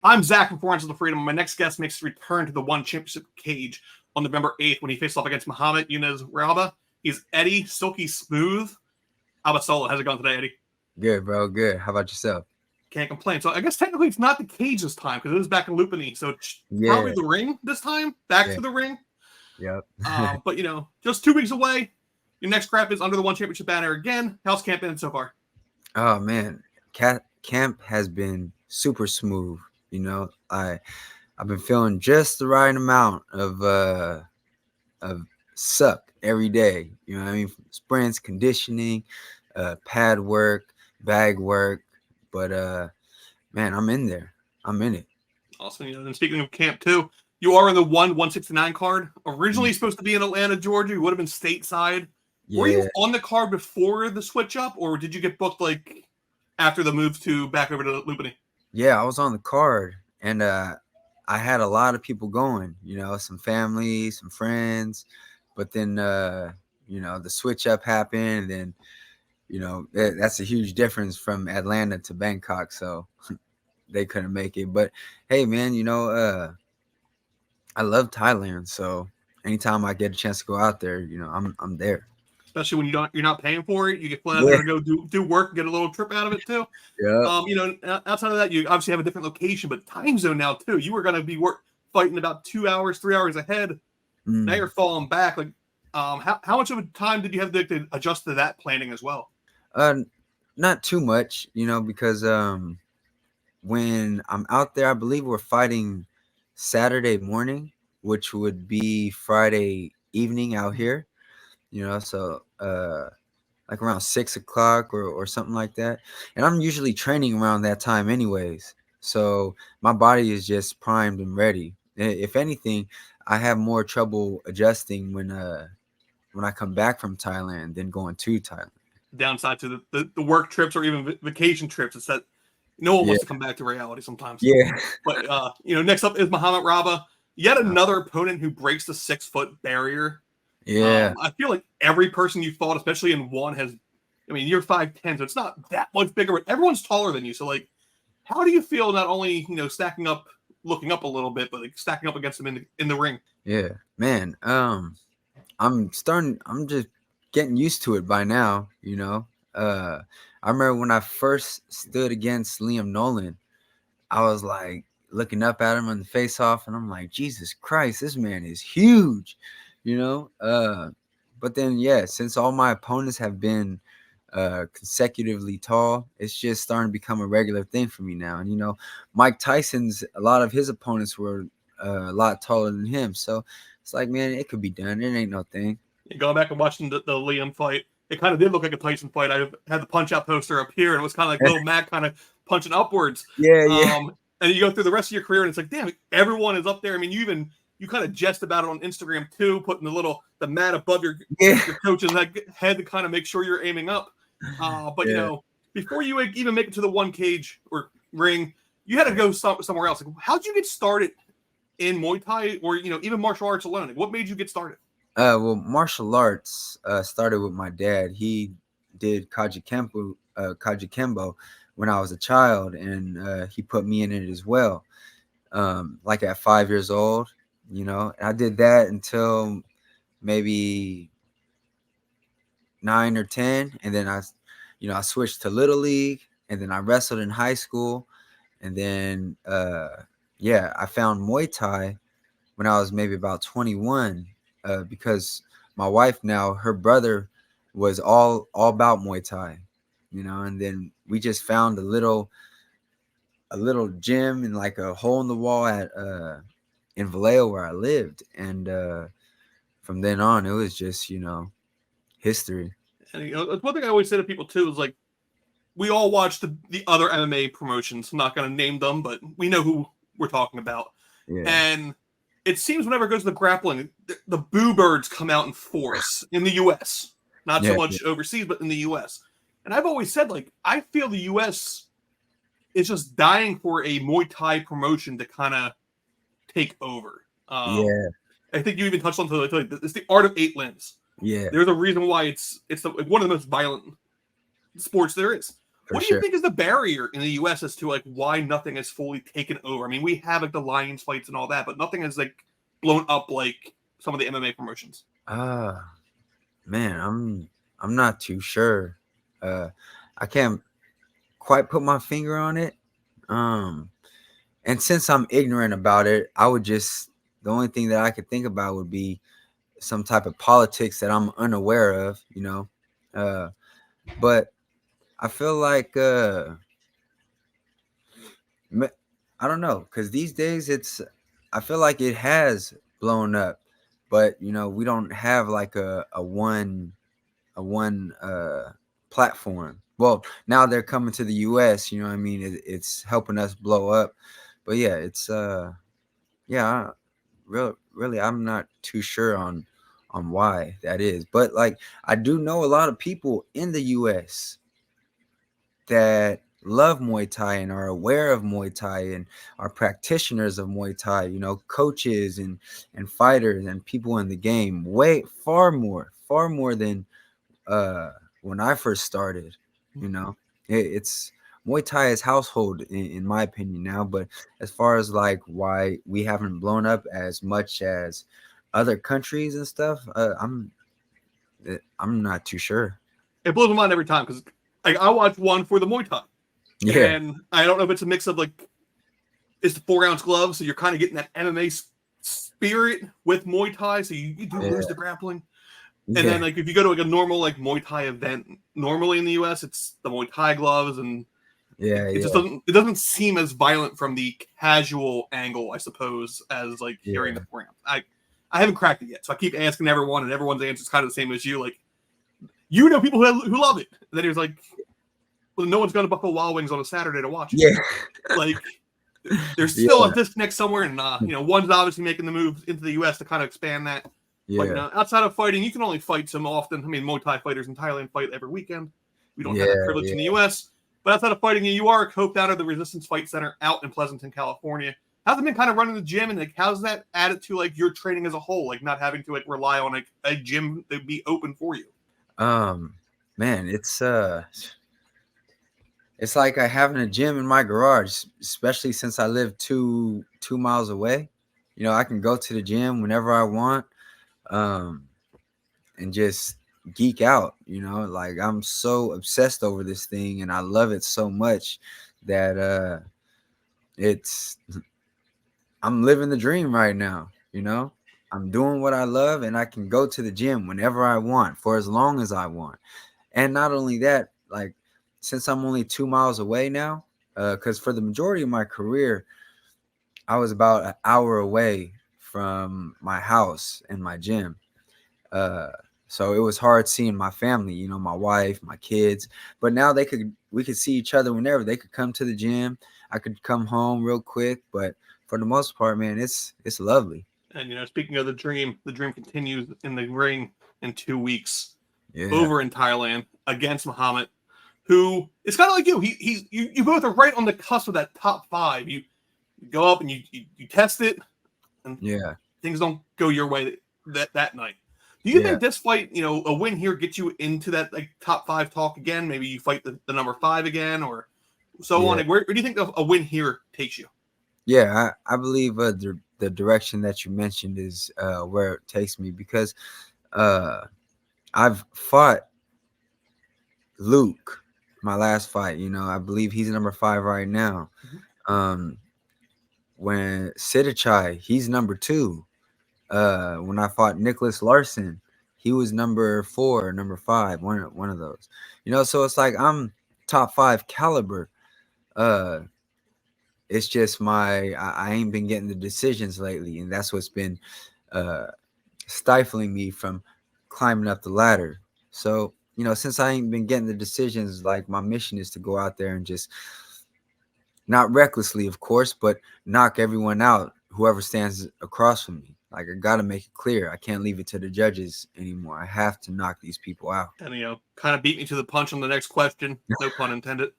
I'm Zach from Four Ounces of Freedom. My next guest makes his return to the One Championship cage on November 8th when he faces off against Mohammed Raba. He's Eddie Silky Smooth Abasolo. How's it going today, Eddie? Good, bro. Good. How about yourself? Can't complain. So I guess technically it's not the cage this time because it is back in Lupini. So it's probably Yeah. the ring this time. Back Yeah. to the ring. Yep. But, just 2 weeks away. Your next scrap is under the One Championship banner again. How's camp been so far? Oh man, camp has been super smooth. I've been feeling just the right amount of suck every day. You know what I mean? Sprints, conditioning, pad work, bag work. But man, I'm in there. I'm in it. Awesome. And speaking of camp too, you are in the 169 card. Originally supposed to be in Atlanta, Georgia. You would have been stateside. Were you Yeah. on the card before the switch up, or did you get booked like after the move to back over to Lupini? Yeah, I was on the card, and I had a lot of people going. Some family, some friends, but then the switch up happened, and then that's a huge difference from Atlanta to Bangkok, so they couldn't make it. But hey, man, I love Thailand, so anytime I get a chance to go out there, I'm there. Especially when you're not paying for it, you get flown out Yeah, there to go do work, get a little trip out of it too. yeah. Outside of that, you obviously have a different location, but time zone now too. You were going to be fighting about 2 hours, 3 hours ahead. Now you're falling back. Like, how much of a time did you have to adjust to that planning as well? Uh, Not too much, because when I'm out there, I believe we're fighting Saturday morning, which would be Friday evening out here. So like around 6 o'clock or something like that. And I'm usually training around that time anyways. So my body is just primed and ready. If anything, I have more trouble adjusting when I come back from Thailand than going to Thailand. Downside to the work trips or even vacation trips is that no one Yeah. wants to come back to reality sometimes. Yeah. But next up is Mohammed Raba, yet another opponent who breaks the 6-foot barrier. Yeah. I feel like every person you fought, especially in one, has. I mean, you're 5'10", so it's not that much bigger, but everyone's taller than you. So, like, how do you feel not only stacking up, looking up a little bit, but like stacking up against them in the ring? Yeah. Man, I'm just getting used to it by now. I remember when I first stood against Liam Nolan, I was like looking up at him on the face off, and I'm like, Jesus Christ, this man is huge, you know? But then, yeah, since all my opponents have been consecutively tall, it's just starting to become a regular thing for me now. And, Mike Tyson's, a lot of his opponents were a lot taller than him. So it's like, man, it could be done. It ain't no thing. Going back and watching the Liam fight, it kind of did look like a Tyson fight. I had the punch out poster up here, and it was kind of like Lil Mac kind of punching upwards. Yeah, yeah. And you go through the rest of your career, and it's like, damn, everyone is up there. I mean, you kind of jest about it on Instagram too, putting the mat above your coach's head to kind of make sure you're aiming up. But before you even make it to the one cage or ring, you had to go somewhere else. Like, how'd you get started in Muay Thai or even martial arts alone? Like, what made you get started? Well, martial arts started with my dad. He did Kajikembo when I was a child, and he put me in it as well. Like at 5 years old, I did that until maybe 9 or 10, and then I switched to Little League, and then I wrestled in high school, and then I found Muay Thai when I was maybe about 21, because my wife now, her brother was all about Muay Thai, and then we just found a little gym and like a hole in the wall at in Vallejo where I lived, and from then on it was just history. And one thing I always say to people too is like, we all watch the other MMA promotions. I'm not going to name them, but we know who we're talking about. Yeah. And it seems whenever it goes to the grappling, the boo birds come out in force in the U.S. Not so much overseas, but in the U.S. And I've always said, like, I feel the U.S. is just dying for a Muay Thai promotion to kind of take over. I think you even touched on it's the art of 8 limbs. Yeah. There's a reason why it's one of the most violent sports there is. For What do you sure. think is the barrier in the U.S. as to like why nothing has fully taken over? I mean, we have like the Lions fights and all that, but nothing has like blown up like some of the MMA promotions. Man, I'm not too sure. I can't quite put my finger on it. And since I'm ignorant about it, the only thing that I could think about would be some type of politics that I'm unaware of, you know. But I feel like I don't know, because these days I feel like it has blown up, but you know, we don't have like a one platform. Well, now they're coming to the US, you know what I mean? It's helping us blow up. But yeah, yeah, really I'm not too sure on why that is. But like I do know a lot of people in the US that love Muay Thai and are aware of Muay Thai and are practitioners of Muay Thai, you know, coaches and fighters and people in the game, way far more than when I first started. You know, it's Muay Thai is household in my opinion now. But as far as like why we haven't blown up as much as other countries and stuff, I'm not too sure. It blows my mind every time because like I watch one for the Muay Thai, Yeah, and I don't know if it's a mix of like it's the 4 ounce gloves, so you're kind of getting that MMA spirit with Muay Thai, so you do lose the grappling. And then yeah, like if you go to like a normal like Muay Thai event normally in the US, it's the Muay Thai gloves and yeah, it just yeah, doesn't seem as violent from the casual angle, I suppose, as like hearing yeah, the 4 ounce. I haven't cracked it yet, so I keep asking everyone, and everyone's answer is kind of the same as you. Like you know people who love it. And then he was like, well, no one's going to Buffalo Wild Wings on a Saturday to watch it. yeah, Like there's still a yeah, disconnect somewhere, and one's obviously making the move into the U.S. to kind of expand that. But yeah, outside of fighting, you can only fight some often. I mean, Muay Thai fighters in Thailand fight every weekend. We don't have that yeah, privilege in the yeah. U.S. But outside of fighting, you are a co-founder of the Resistance Fight Center out in Pleasanton, California. How's it been kind of running the gym, and like how's that added to like your training as a whole, like not having to like rely on like a gym that be open for you? Um, Man, it's like I having a gym in my garage, especially since I live two miles away. You know, I can go to the gym whenever I want, um, and just geek out. You know, like I'm so obsessed over this thing, and I love it so much that it's I'm living the dream right now. You know, I'm doing what I love, and I can go to the gym whenever I want for as long as I want. And not only that, like since I'm only 2 miles away now, because for the majority of my career, I was about an hour away from my house and my gym. Uh, so it was hard seeing my family, you know, my wife, my kids. But now we could see each other whenever. They could come to the gym. I could come home real quick. But for the most part, man, it's lovely. And speaking of the dream continues in the ring in 2 weeks Yeah, over in Thailand against Muhammad, who is kind of like you. You both are right on the cusp of that top five. You go up and you test it, and yeah, things don't go your way that night. Do you yeah, think this fight, a win here gets you into that like top five talk again? Maybe you fight the number five again, or so on. yeah. Like, where do you think a win here takes you? Yeah, I believe the direction that you mentioned is where it takes me because uh, I've fought Luke, my last fight. You know, I believe he's number 5 right now. Mhm. Um, when Sidichai, he's number 2. When I fought Nicholas Larson, he was number 4, number 5, one of those. You know, so it's like I'm top 5 caliber. Uh, it's just I ain't been getting the decisions lately, and that's what's been uh stifling me from climbing up the ladder. So, you know, since I ain't been getting the decisions, like my mission is to go out there and just not recklessly, of course, but knock everyone out, whoever stands across from me. Like I gotta make it clear. I can't leave it to the judges anymore. I have to knock these people out. And kind of beat me to the punch on the next question. No pun intended.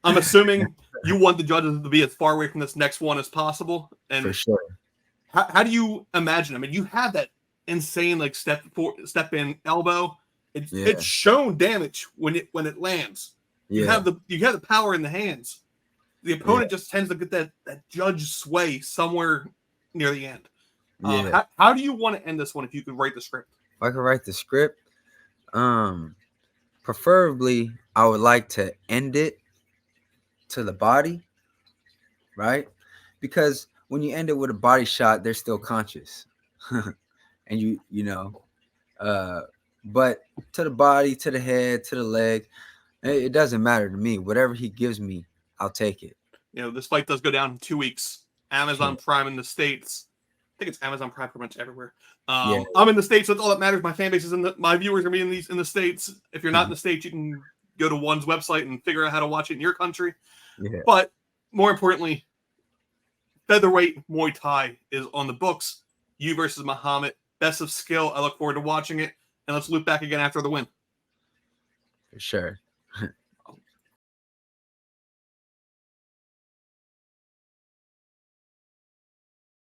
I'm assuming you want the judges to be as far away from this next one as possible. For And sure. how do you imagine? I mean, you have that insane like step in elbow. It's Yeah. shown damage when it lands. Yeah. You have the power in the hands. The opponent just tends to get that judge sway somewhere near the end. Yeah. How do you want to end this one if you could write the script? If I could write the script, preferably I would like to end it to the body, right? Because when you end it with a body shot, they're still conscious. And you know, but to the body, to the head, to the leg, it doesn't matter to me. Whatever he gives me, I'll take it. You know, this fight does go down in 2 weeks. Yeah. Amazon Prime in the States. I think it's Amazon Prime pretty much everywhere. Yeah. I'm in the States, so that's all that matters. My fan base is my viewers are in the States. If you're not in the States, you can go to One's website and figure out how to watch it in your country. Yeah. But more importantly, featherweight Muay Thai is on the books. You versus Mohammed. Best of skill. I look forward to watching it. And let's loop back again after the win. For sure.